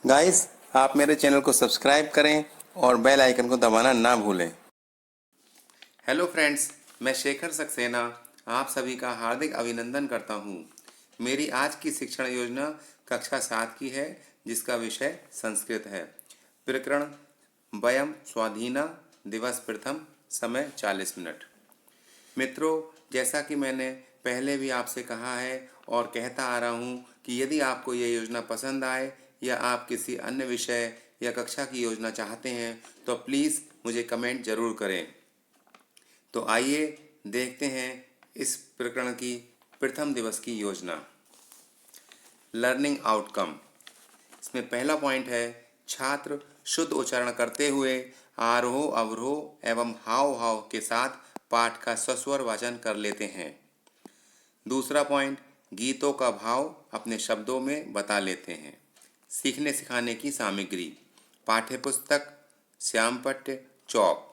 Guys, आप मेरे channel को सब्सक्राइब करें और बेल आइकन को दबाना ना भूलें। हेलो फ्रेंड्स, मैं शेखर सक्सेना आप सभी का हार्दिक अभिनंदन करता हूं। मेरी आज की शिक्षण योजना कक्षा 7 की है, जिसका विषय संस्कृत है। प्रकरण वयम स्वाधीना, दिवस प्रथम, समय 40 मिनट। मित्रों, जैसा कि मैंने पहले भी आपसे कहा है और कहता आ रहा हूँ कि यदि आपको ये योजना पसंद आए या आप किसी अन्य विषय या कक्षा की योजना चाहते हैं तो प्लीज़ मुझे कमेंट ज़रूर करें। तो आइए देखते हैं इस प्रकरण की प्रथम दिवस की योजना। Learning outcome. इसमें पहला पॉइंट है, छात्र शुद्ध उच्चारण करते हुए आरोह अवरोह एवं हाव भाव के साथ पाठ का सस्वर वाचन कर लेते हैं। दूसरा पॉइंट, गीतों का भाव अपने शब्दों में बता लेते हैं। सीखने सिखाने की सामग्री, पाठ्यपुस्तक, श्यामपट्ट, चौक।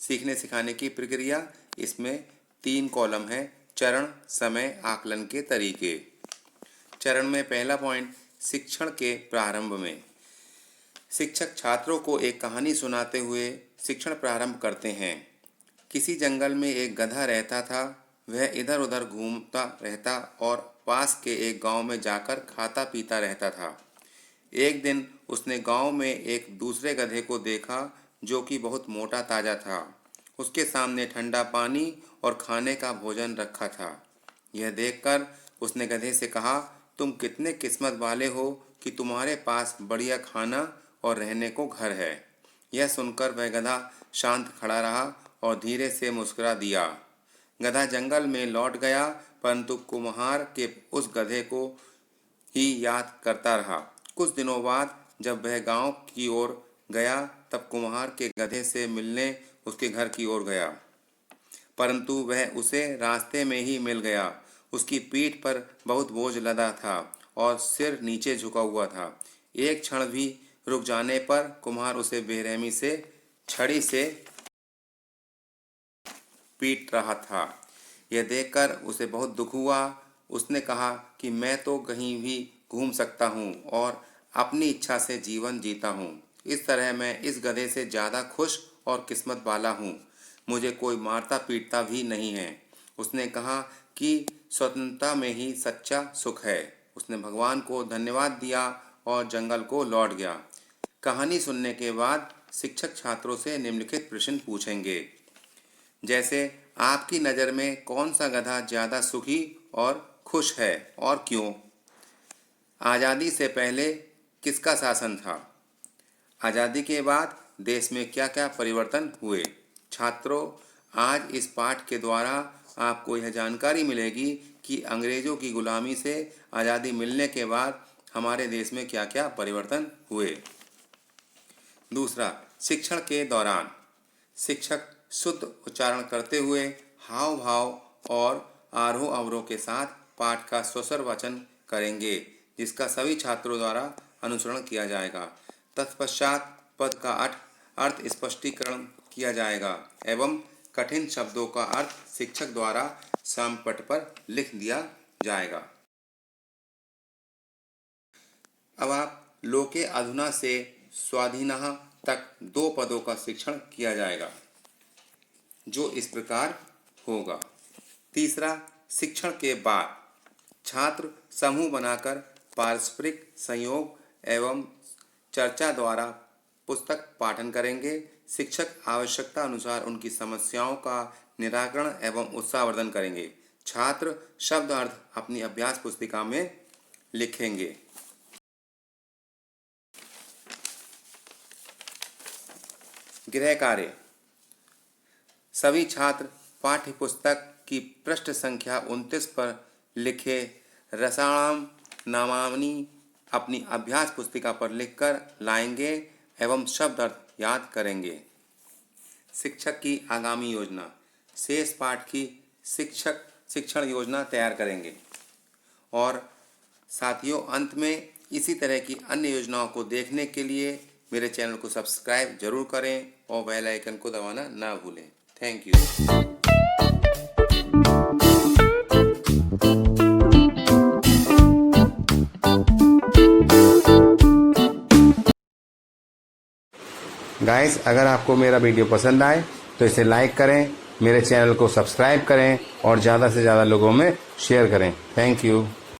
सीखने सिखाने की प्रक्रिया, इसमें 3 कॉलम है। चरण, समय, आकलन के तरीके। चरण में पहला पॉइंट, शिक्षण के प्रारंभ में शिक्षक छात्रों को एक कहानी सुनाते हुए शिक्षण प्रारंभ करते हैं। किसी जंगल में एक गधा रहता था। वह इधर उधर घूमता रहता और पास के एक गांव में जाकर खाता पीता रहता था। एक दिन उसने गांव में एक दूसरे गधे को देखा जो कि बहुत मोटा ताजा था। उसके सामने ठंडा पानी और खाने का भोजन रखा था। यह देखकर उसने गधे से कहा, तुम कितने किस्मत वाले हो कि तुम्हारे पास बढ़िया खाना और रहने को घर है। यह सुनकर वह गधा शांत खड़ा रहा और धीरे से मुस्कुरा दिया। गधा जंगल में लौट गया, परंतु कुम्हार के उस गधे को ही याद करता रहा। कुछ दिनों बाद जब वह गांव की ओर गया, तब कुम्हार के गधे से मिलने उसके घर की ओर गया, परंतु वह उसे रास्ते में ही मिल गया। उसकी पीठ पर बहुत बोझ लदा था और सिर नीचे झुका हुआ था। एक क्षण भी रुक जाने पर कुम्हार उसे बेरहमी से छड़ी से पीट रहा था। यह देखकर उसे बहुत दुख हुआ। उसने कहा कि मैं तो कहीं भी घूम सकता हूँ और अपनी इच्छा से जीवन जीता हूँ। इस तरह मैं इस गधे से ज़्यादा खुश और किस्मत वाला हूँ। मुझे कोई मारता पीटता भी नहीं है। उसने कहा कि स्वतंत्रता में ही सच्चा सुख है। उसने भगवान को धन्यवाद दिया और जंगल को लौट गया। कहानी सुनने के बाद शिक्षक छात्रों से निम्नलिखित प्रश्न पूछेंगे, जैसे आपकी नज़र में कौन सा गधा ज़्यादा सुखी और खुश है और क्यों? आज़ादी से पहले किसका शासन था? आज़ादी के बाद देश में क्या क्या परिवर्तन हुए? छात्रों, आज इस पाठ के द्वारा आपको यह जानकारी मिलेगी कि अंग्रेज़ों की गुलामी से आज़ादी मिलने के बाद हमारे देश में क्या क्या परिवर्तन हुए। दूसरा, शिक्षण के दौरान शिक्षक शुद्ध उच्चारण करते हुए हाव भाव और आरोह अवरोह के साथ पाठ का स्वस्वर वाचन करेंगे, जिसका सभी छात्रों द्वारा अनुसरण किया जाएगा। तत्पश्चात पद का अर्थ स्पष्टीकरण किया जाएगा एवं कठिन शब्दों का अर्थ शिक्षक द्वारा श्यामपट्ट पर लिख दिया जाएगा। अब आप लोके अधुना से स्वाधीनः तक 2 पदों का शिक्षण किया जाएगा, जो इस प्रकार होगा। तीसरा, शिक्षण के बाद छात्र समूह बनाकर पारस्परिक संयोग एवं चर्चा द्वारा पुस्तक पाठन करेंगे। शिक्षक आवश्यकता अनुसार उनकी समस्याओं का निराकरण एवं उत्साहवर्धन करेंगे। छात्र शब्द अर्थ अपनी अभ्यास पुस्तिका में लिखेंगे। गृह कार्य। सभी छात्र पाठ्य पुस्तक की पृष्ठ संख्या 29 पर लिखे रसाणाम नामावली अपनी अभ्यास पुस्तिका पर लिखकर लाएंगे एवं शब्द अर्थ याद करेंगे। शिक्षक की आगामी योजना। शेष पाठ की शिक्षक शिक्षण योजना तैयार करेंगे। और साथियों, अंत में इसी तरह की अन्य योजनाओं को देखने के लिए मेरे चैनल को सब्सक्राइब जरूर करें और बेल आइकन को दबाना ना भूलें। Thank you. गाइस, अगर आपको मेरा वीडियो पसंद आए तो इसे लाइक करें, मेरे चैनल को सब्सक्राइब करें और ज़्यादा से ज़्यादा लोगों में शेयर करें। Thank you.